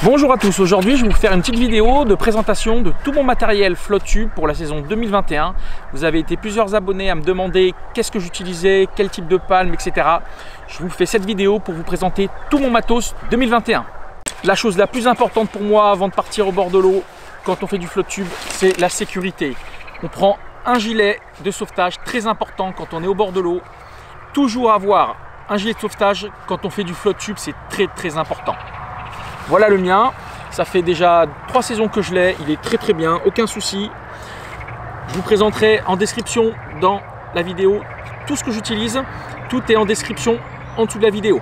Bonjour à tous, aujourd'hui je vais vous faire une petite vidéo de présentation de tout mon matériel Flottube pour la saison 2021. Vous avez été plusieurs abonnés à me demander qu'est-ce que j'utilisais, quel type de palme, etc. Je vous fais cette vidéo pour vous présenter tout mon matos 2021. La chose la plus importante pour moi avant de partir au bord de l'eau quand on fait du Flottube, c'est la sécurité. On prend un gilet de sauvetage très important quand on est au bord de l'eau. Toujours avoir un gilet de sauvetage quand on fait du Flottube, c'est très important. Voilà le mien, ça fait déjà 3 saisons que je l'ai, il est très bien, aucun souci. Je vous présenterai en description dans la vidéo tout ce que j'utilise, tout est en description en dessous de la vidéo.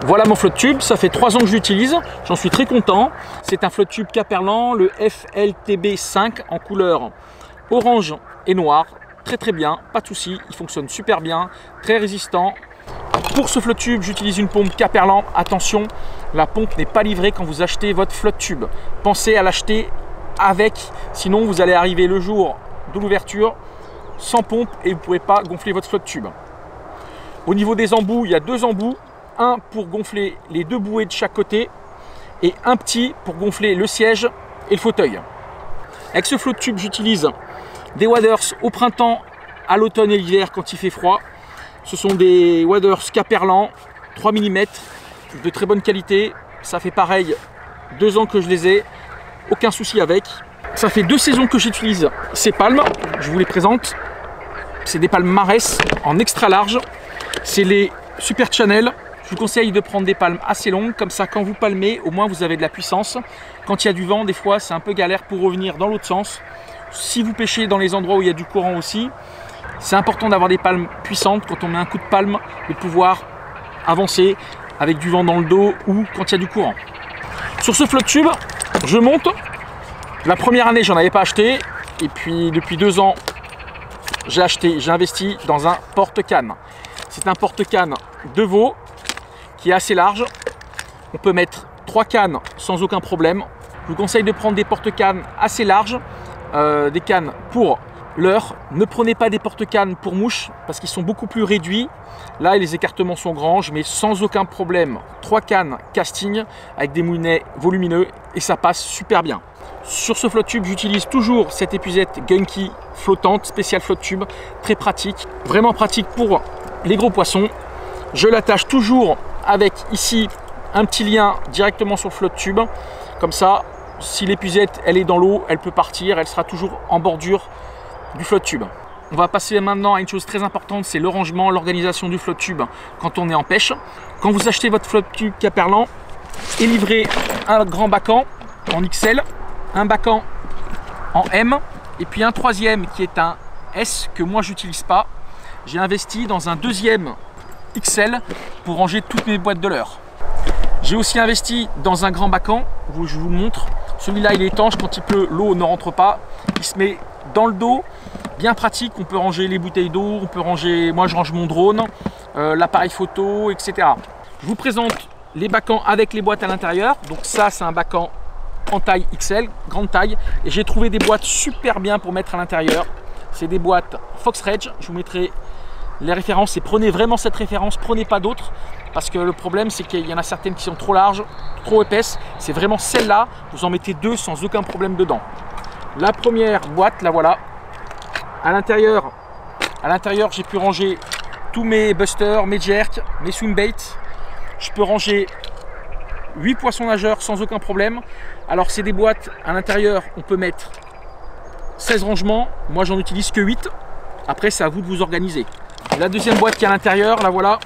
Voilà mon Flottube, ça fait 3 ans que je l'utilise, j'en suis très content. C'est un Flottube Caperlan, le FLTB5 en couleur orange et noir, très bien, pas de souci, il fonctionne super bien, très résistant. Pour ce Flottube, j'utilise une pompe Caperlan. Attention, la pompe n'est pas livrée quand vous achetez votre Flottube. Pensez à l'acheter avec, sinon vous allez arriver le jour de l'ouverture sans pompe et vous ne pourrez pas gonfler votre Flottube. Au niveau des embouts, il y a 2 embouts, un pour gonfler les 2 bouées de chaque côté et un petit pour gonfler le siège et le fauteuil. Avec ce Flottube, j'utilise des waders au printemps, à l'automne et l'hiver quand il fait froid. Ce sont des waders Caperlan 3 mm de très bonne qualité. Ça fait pareil 2 ans que je les ai, aucun souci avec. Ça fait 2 saisons que j'utilise ces palmes, je vous les présente. C'est des palmes Marès en extra large. C'est les Super Channel. Je vous conseille de prendre des palmes assez longues, comme ça quand vous palmez, au moins vous avez de la puissance. Quand il y a du vent, des fois c'est un peu galère pour revenir dans l'autre sens. Si vous pêchez dans les endroits où il y a du courant aussi, c'est important d'avoir des palmes puissantes quand on met un coup de palme, de pouvoir avancer avec du vent dans le dos ou quand il y a du courant. Sur ce Flottube, je monte. La première année, j'en avais pas acheté. Et puis depuis 2 ans, j'ai investi dans un porte-canne. C'est un porte-canne de veau qui est assez large. On peut mettre 3 cannes sans aucun problème. Je vous conseille de prendre des porte-cannes assez larges, des cannes pour leurre. Ne prenez pas des porte-cannes pour mouches parce qu'ils sont beaucoup plus réduits. Là, les écartements sont grands, mais sans aucun problème. 3 cannes casting avec des moulinets volumineux et ça passe super bien. Sur ce Flottube, j'utilise toujours cette épuisette Gunky flottante, spéciale Flottube, très pratique, vraiment pratique pour les gros poissons. Je l'attache toujours avec ici un petit lien directement sur le Flottube. Comme ça, si l'épuisette elle est dans l'eau, elle peut partir, elle sera toujours en bordure du Flottube. On va passer maintenant à une chose très importante, c'est le rangement, l'organisation du Flottube quand on est en pêche. Quand vous achetez votre Flottube Caperlan, est livré un grand bacan en XL, un bacan en M et puis un 3e qui est un S que moi j'utilise pas. J'ai investi dans un 2e XL pour ranger toutes mes boîtes de leurre. J'ai aussi investi dans un grand bacan, je vous le montre. Celui-là il est étanche, quand il pleut l'eau ne rentre pas, il se met dans le dos, bien pratique. On peut ranger les bouteilles d'eau, on peut ranger, moi je range mon drone, l'appareil photo, etc. Je vous présente les bacans avec les boîtes à l'intérieur. Donc ça c'est un bacan en taille XL, grande taille, et j'ai trouvé des boîtes super bien pour mettre à l'intérieur. C'est des boîtes Fox Rage, je vous mettrai les références et prenez vraiment cette référence, prenez pas d'autres parce que le problème c'est qu'il y en a certaines qui sont trop larges, trop épaisses. C'est vraiment celle-là, vous en mettez 2 sans aucun problème dedans. La première boîte, la voilà. À l'intérieur j'ai pu ranger tous mes busters, mes jerks, mes swimbaits. Je peux ranger 8 poissons nageurs sans aucun problème. Alors c'est des boîtes, à l'intérieur on peut mettre 16 rangements, moi j'en utilise que 8. Après c'est à vous de vous organiser. La deuxième boîte qui est à l'intérieur, la voilà.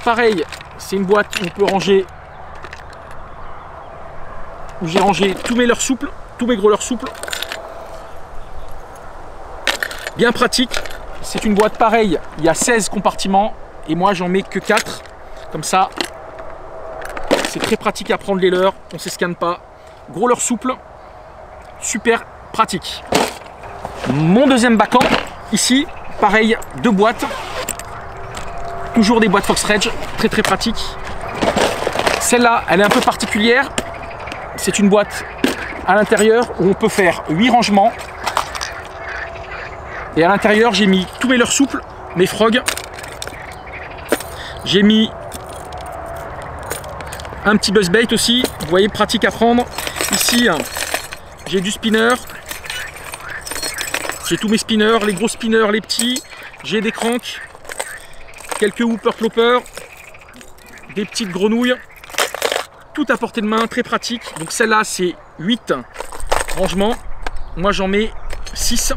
Pareil, c'est une boîte où on peut ranger, où j'ai rangé tous mes leurres souples, tous mes gros leurres souples. Bien pratique. C'est une boîte pareille, il y a 16 compartiments et moi j'en mets que 4. Comme ça, c'est très pratique à prendre les leurres, on ne s'escanne pas. Gros leurres souples, super pratique. Mon deuxième bacan, ici, pareil, 2 boîtes. Toujours des boîtes Fox Rage, très pratique. Celle-là, elle est un peu particulière. C'est une boîte à l'intérieur où on peut faire 8 rangements. Et à l'intérieur, j'ai mis tous mes leurres souples, mes frogs. J'ai mis un petit buzzbait aussi, Vous voyez, pratique à prendre. Ici, j'ai du spinner. J'ai tous mes spinners, les gros spinners, les petits. J'ai des cranks, quelques whooper cloppers, des petites grenouilles. Tout à portée de main, très pratique. Donc celle-là, c'est 8 rangements. Moi, j'en mets 6.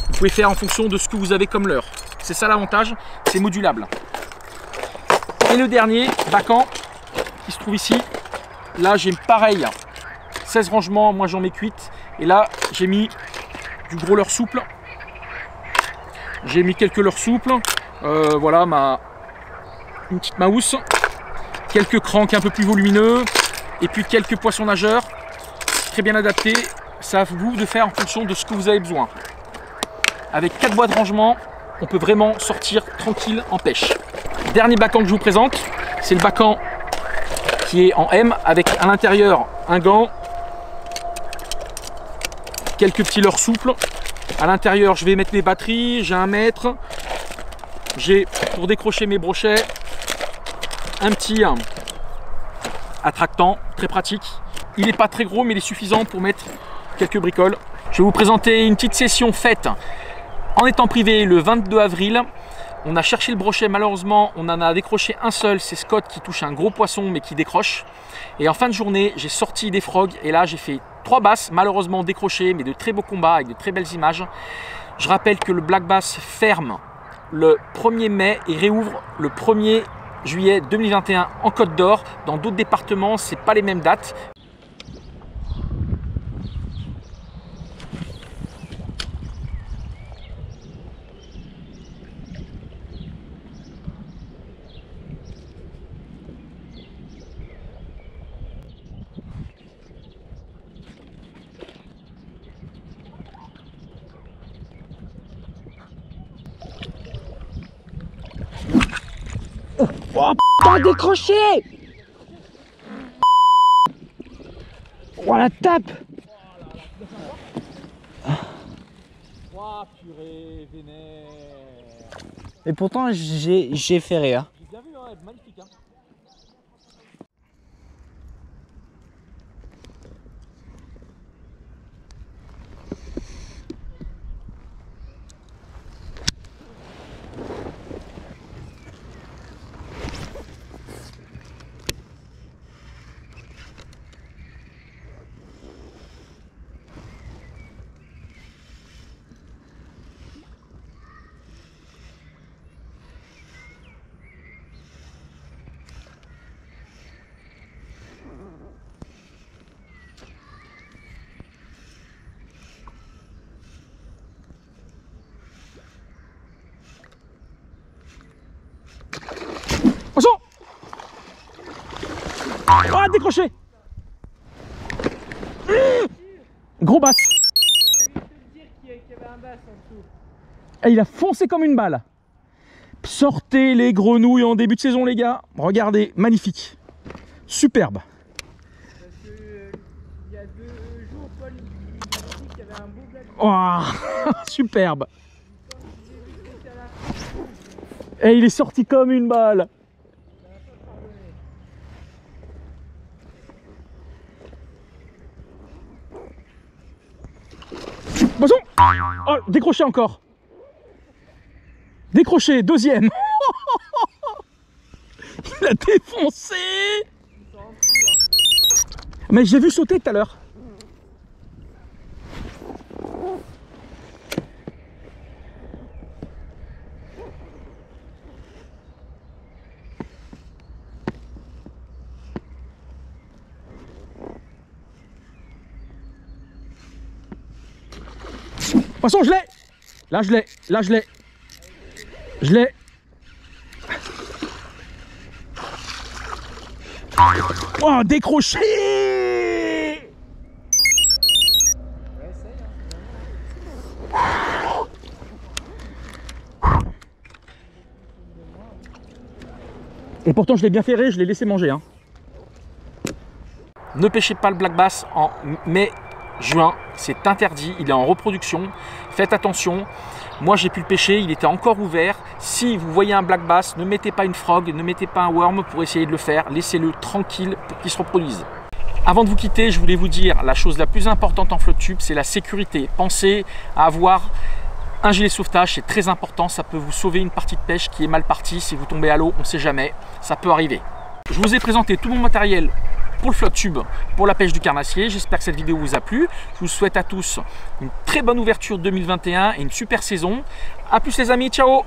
Vous pouvez faire en fonction de ce que vous avez comme leurre. C'est ça l'avantage, c'est modulable. Et le dernier, Bacan, qui se trouve ici. Là, j'ai pareil, 16 rangements, moi j'en mets 8. Et là, j'ai mis du gros leurre souple. J'ai mis quelques leurres souples. Voilà, une petite maousse. Quelques cranks un peu plus volumineux. Et puis quelques poissons nageurs. Très bien adaptés. Ça à vous de faire en fonction de ce que vous avez besoin. Avec 4 bois de rangement, on peut vraiment sortir tranquille en pêche. Dernier Bacan que je vous présente, c'est le Bacan qui est en M avec à l'intérieur un gant, quelques petits leurres souples. À l'intérieur, je vais mettre mes batteries, j'ai un mètre, j'ai pour décrocher mes brochets un petit attractant très pratique. Il n'est pas très gros, mais il est suffisant pour mettre quelques bricoles. Je vais vous présenter une petite session faite en étant privé le 22 avril. On a cherché le brochet, malheureusement, on en a décroché un seul, c'est Scott qui touche un gros poisson mais qui décroche. Et en fin de journée, j'ai sorti des frogs et là j'ai fait 3 basses, malheureusement décrochées, mais de très beaux combats avec de très belles images. Je rappelle que le Black Bass ferme le 1er mai et réouvre le 1er juillet 2021 en Côte d'Or. Dans d'autres départements, c'est pas les mêmes dates. Oh putain, décroché! Oh la tape! Oh purée, vénère. Et pourtant j'ai fait rire. J'ai bien vu, hein, magnifique. Hein. Attention! Ah, décroché! Gros basse! Et il a foncé comme une balle. Sortez les grenouilles en début de saison, les gars. Regardez, magnifique. Superbe. Parce que il y a 2 jours, Paul il m'a dit qu'il y avait un beau black. Oh, superbe. Et il est sorti comme une balle. Attention! Oh, décroché encore. Décroché, deuxième. Il a défoncé. Mais j'ai vu sauter tout à l'heure. Poisson, je l'ai. Là, je l'ai. Là, je l'ai. Je l'ai. Oh, décroché. Et pourtant, je l'ai bien ferré, je l'ai laissé manger. Hein. Ne pêchez pas le black bass en mai, juin, c'est interdit, il est en reproduction. Faites attention. Moi, j'ai pu le pêcher, il était encore ouvert. Si vous voyez un black bass, ne mettez pas une frog, ne mettez pas un worm pour essayer de le faire. Laissez-le tranquille pour qu'il se reproduise. Avant de vous quitter, je voulais vous dire la chose la plus importante en flotte tube, c'est la sécurité. Pensez à avoir un gilet de sauvetage, c'est très important, ça peut vous sauver une partie de pêche qui est mal partie. Si vous tombez à l'eau, on ne sait jamais, ça peut arriver. Je vous ai présenté tout mon matériel pour le flotte tube, pour la pêche du carnassier. J'espère que cette vidéo vous a plu. Je vous souhaite à tous une très bonne ouverture 2021 et une super saison. A plus les amis, ciao!